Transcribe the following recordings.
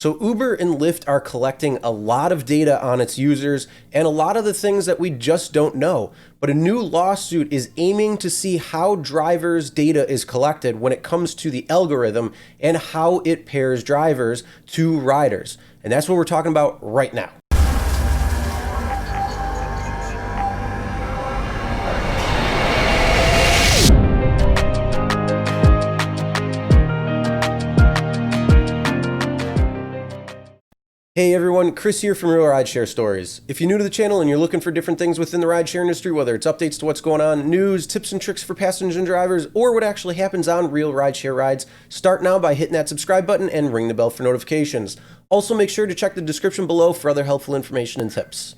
So Uber and Lyft are collecting a lot of data on its users and a lot of the things that we just don't know. But a new lawsuit is aiming to see how drivers' data is collected when it comes to the algorithm and how it pairs drivers to riders. And that's what we're talking about right now. Hey everyone, Chris here from Real Rideshare Stories. If you're new to the channel and you're looking for different things within the rideshare industry, whether it's updates to what's going on, news, tips and tricks for passengers and drivers, or what actually happens on real rideshare rides, start now by hitting that subscribe button and ring the bell for notifications. Also make sure to check the description below for other helpful information and tips.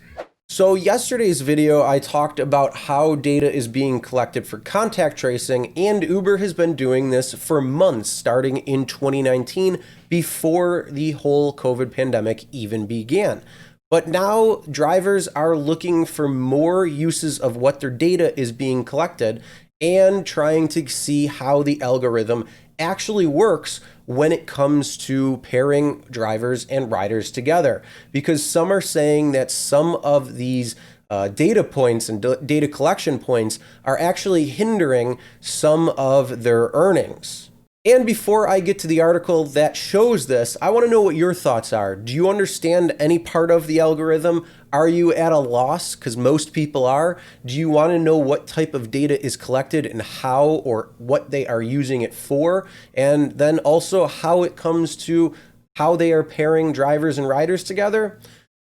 So yesterday's video, I talked about how data is being collected for contact tracing, and Uber has been doing this for months, starting in 2019, before the whole COVID pandemic even began. But now drivers are looking for more uses of what their data is being collected and trying to see how the algorithm actually works when it comes to pairing drivers and riders together. Because some are saying that some of these data points and data collection points are actually hindering some of their earnings. And before I get to the article that shows this, I want to know what your thoughts are. Do you understand any part of the algorithm? Are you at a loss? Because most people are. Do you want to know what type of data is collected and how or what they are using it for? And then also how it comes to how they are pairing drivers and riders together?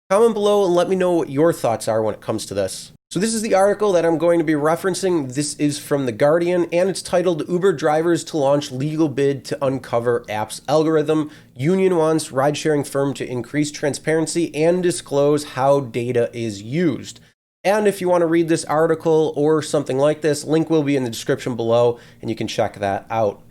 Comment below and let me know what your thoughts are when it comes to this. So this is the article that I'm going to be referencing. This is from The Guardian, and it's titled Uber Drivers to Launch Legal Bid to Uncover App's Algorithm. Union wants ride-sharing firm to increase transparency and disclose how data is used. And if you want to read this article or something like this, link will be in the description below, and you can check that out.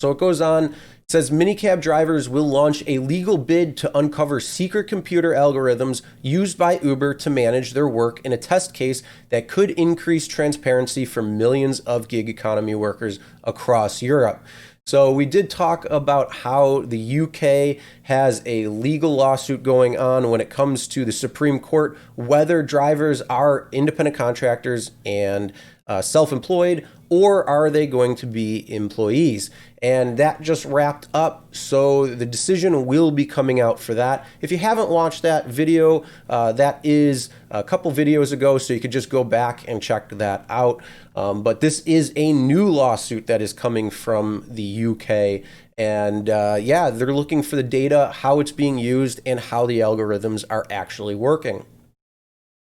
So it goes on. It says minicab drivers will launch a legal bid to uncover secret computer algorithms used by Uber to manage their work in a test case that could increase transparency for millions of gig economy workers across Europe. So we did talk about how the UK has a legal lawsuit going on when it comes to the Supreme Court, whether drivers are independent contractors and self-employed, or are they going to be employees? And that just wrapped up, so the decision will be coming out for that. If you haven't watched that video, that is a couple videos ago, so you could just go back and check that out. But this is a new lawsuit that is coming from the UK. And yeah, they're looking for the data, how it's being used, and how the algorithms are actually working.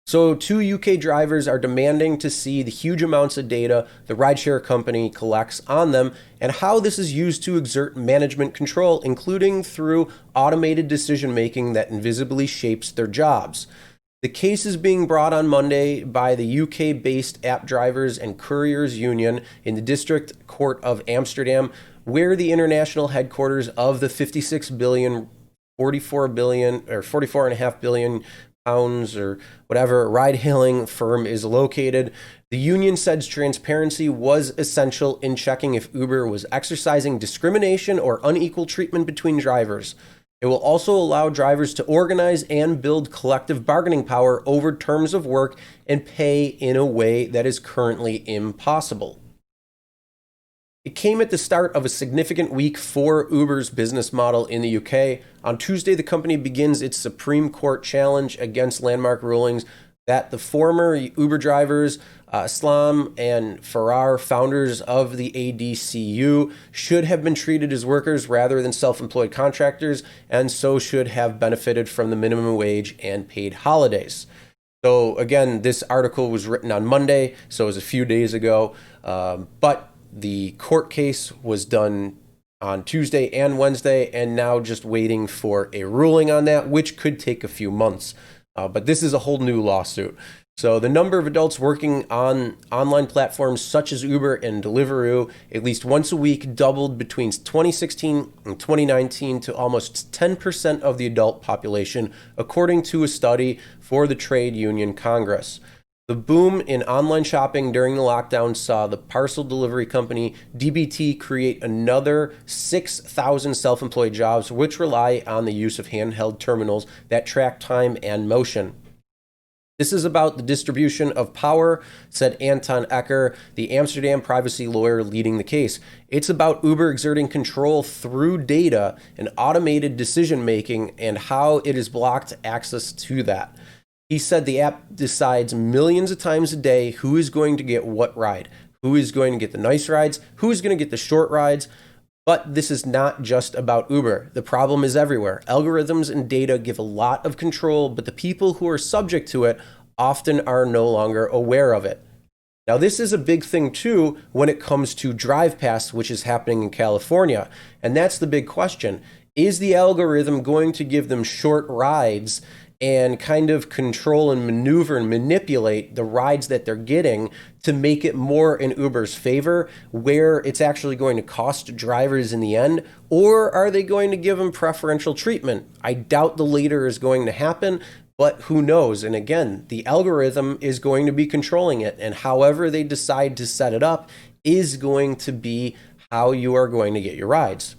So two UK drivers are demanding to see the huge amounts of data the rideshare company collects on them and how this is used to exert management control, including through automated decision-making that invisibly shapes their jobs. The case is being brought on Monday by the UK-based App Drivers and Couriers Union in the District Court of Amsterdam, where the international headquarters of the 56 billion, 44 billion, or 44.5 billion pounds or whatever ride-hailing firm is located. The union said transparency was essential in checking if Uber was exercising discrimination or unequal treatment between drivers. It will also allow drivers to organize and build collective bargaining power over terms of work and pay in a way that is currently impossible. It came at the start of a significant week for Uber's business model in the UK. On Tuesday, the company begins its Supreme Court challenge against landmark rulings that the former Uber drivers, Islam and Farrar, founders of the ADCU, should have been treated as workers rather than self-employed contractors, and so should have benefited from the minimum wage and paid holidays. So again, this article was written on Monday, so it was a few days ago, but the court case was done on Tuesday and Wednesday, and now just waiting for a ruling on that, which could take a few months. But this is a whole new lawsuit. So the number of adults working on online platforms such as Uber and Deliveroo at least once a week doubled between 2016 and 2019 to almost 10% of the adult population, according to a study for the Trade Union Congress. The boom in online shopping during the lockdown saw the parcel delivery company DBT create another 6,000 self-employed jobs, which rely on the use of handheld terminals that track time and motion. This is about the distribution of power, said Anton Ecker, the Amsterdam privacy lawyer leading the case. It's about Uber exerting control through data and automated decision-making and how it has blocked access to that. He said the app decides millions of times a day who is going to get what ride, who is going to get the nice rides, who is going to get the short rides. But this is not just about Uber. The problem is everywhere. Algorithms and data give a lot of control, but the people who are subject to it often are no longer aware of it. Now, this is a big thing too when it comes to Drive Pass, which is happening in California. And that's the big question. Is the algorithm going to give them short rides and kind of control and maneuver and manipulate the rides that they're getting to make it more in Uber's favor, where it's actually going to cost drivers in the end? Or are they going to give them preferential treatment? I doubt the later is going to happen, but who knows? And again, the algorithm is going to be controlling it, and however they decide to set it up is going to be how you are going to get your rides.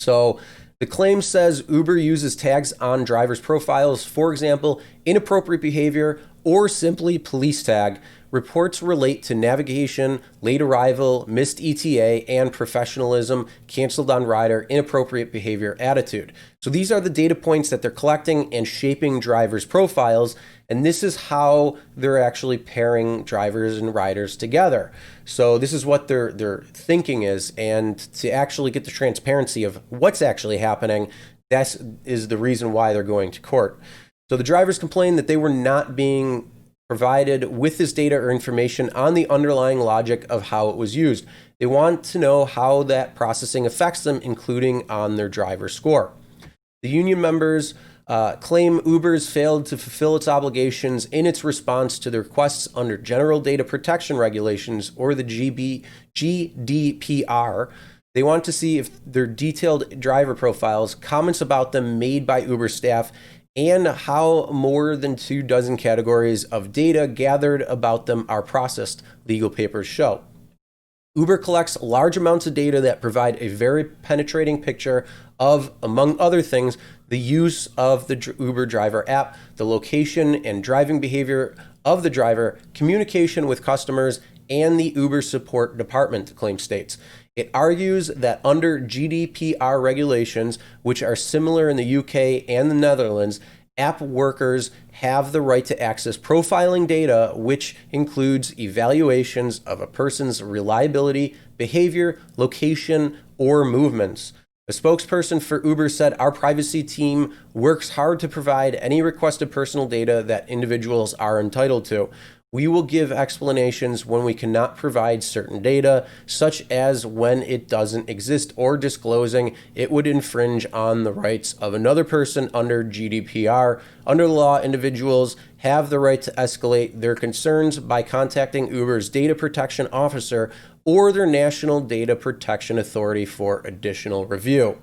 So the claim says Uber uses tags on drivers' profiles, for example, inappropriate behavior or simply police tag. Reports relate to navigation, late arrival, missed ETA, and professionalism, canceled on rider, inappropriate behavior, attitude. So these are the data points that they're collecting and shaping drivers' profiles, and this is how they're actually pairing drivers and riders together. So this is what their thinking is, and to actually get the transparency of what's actually happening, that is the reason why they're going to court. So the drivers complained that they were not being provided with this data or information on the underlying logic of how it was used. They want to know how that processing affects them, including on their driver score. The union members claim Uber's failed to fulfill its obligations in its response to the requests under General Data Protection Regulations, or the GDPR. They want to see if their detailed driver profiles, comments about them made by Uber staff, and how more than 24 categories of data gathered about them are processed, legal papers show. Uber collects large amounts of data that provide a very penetrating picture of, among other things, the use of the Uber driver app, the location and driving behavior of the driver, communication with customers, and the Uber support department, the claim states. It argues that under GDPR regulations, which are similar in the UK and the Netherlands, app workers have the right to access profiling data, which includes evaluations of a person's reliability, behavior, location, or movements. A spokesperson for Uber said, "Our privacy team works hard to provide any requested personal data that individuals are entitled to. We will give explanations when we cannot provide certain data, such as when it doesn't exist or disclosing it would infringe on the rights of another person under GDPR. Under the law, individuals have the right to escalate their concerns by contacting Uber's data protection officer or their National Data Protection Authority for additional review."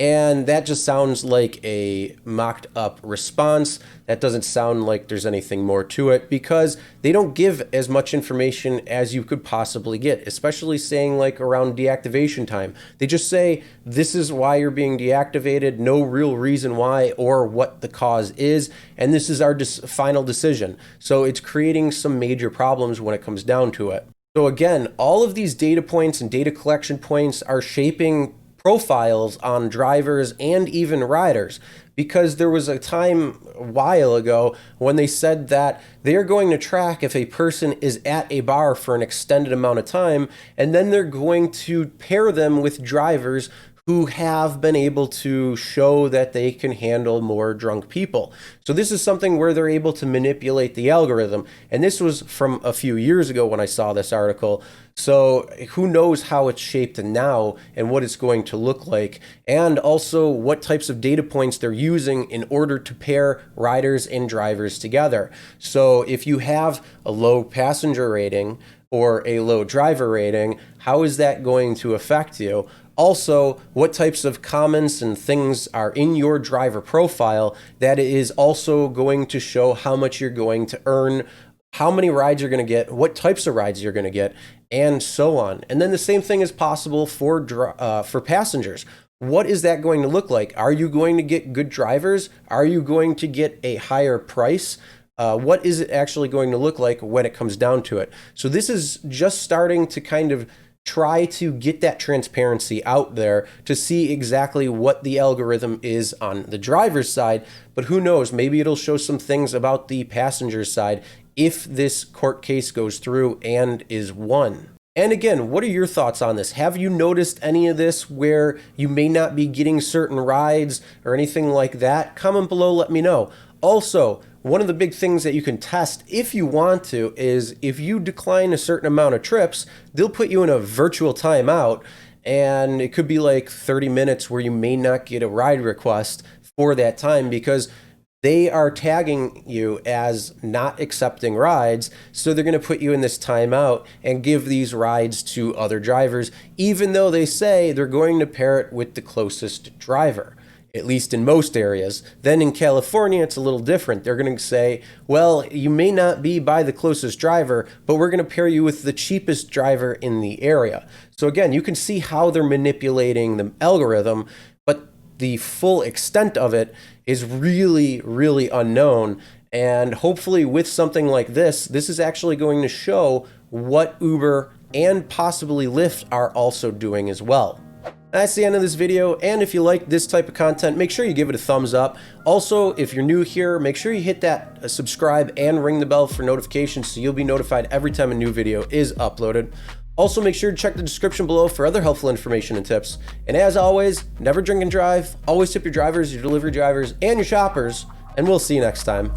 And that just sounds like a mocked up response. That doesn't sound like there's anything more to it, because they don't give as much information as you could possibly get, especially saying like around deactivation time. They just say, this is why you're being deactivated, no real reason why or what the cause is, and this is our final decision. So it's creating some major problems when it comes down to it. So again, all of these data points and data collection points are shaping profiles on drivers and even riders, because there was a time a while ago when they said that they're going to track if a person is at a bar for an extended amount of time, and then they're going to pair them with drivers who have been able to show that they can handle more drunk people. So this is something where they're able to manipulate the algorithm. And this was from a few years ago when I saw this article. So who knows how it's shaped now and what it's going to look like, and also what types of data points they're using in order to pair riders and drivers together. So if you have a low passenger rating or a low driver rating, how is that going to affect you? Also, what types of comments and things are in your driver profile that is also going to show how much you're going to earn how many rides you're going to get, what types of rides you're going to get, and so on. And then the same thing is possible for passengers. What is that going to look like? Are you going to get good drivers? Are you going to get a higher price? What is it actually going to look like when it comes down to it? So this is just starting to kind of try to get that transparency out there to see exactly what the algorithm is on the driver's side. But who knows, maybe it'll show some things about the passenger side if this court case goes through and is won. And again, what are your thoughts on this? Have you noticed any of this where you may not be getting certain rides or anything like that? Comment below, let me know. Also, one of the big things that you can test if you want to is if you decline a certain amount of trips, they'll put you in a virtual timeout, and it could be like 30 minutes where you may not get a ride request for that time because they are tagging you as not accepting rides. So they're going to put you in this timeout and give these rides to other drivers, even though they say they're going to pair it with the closest driver, at least in most areas. Then in California, it's a little different. They're going to say, well, you may not be by the closest driver, but we're going to pair you with the cheapest driver in the area. So again, you can see how they're manipulating the algorithm, but the full extent of it is really, really unknown. And hopefully with something like this is actually going to show what Uber and possibly Lyft are also doing as well. That's the end of this video, and if you like this type of content, make sure you give it a thumbs up. Also, if you're new here, make sure you hit that subscribe and ring the bell for notifications so you'll be notified every time a new video is uploaded. Also, make sure to check the description below for other helpful information and tips. And as always, never drink and drive, always tip your drivers, your delivery drivers, and your shoppers, and we'll see you next time.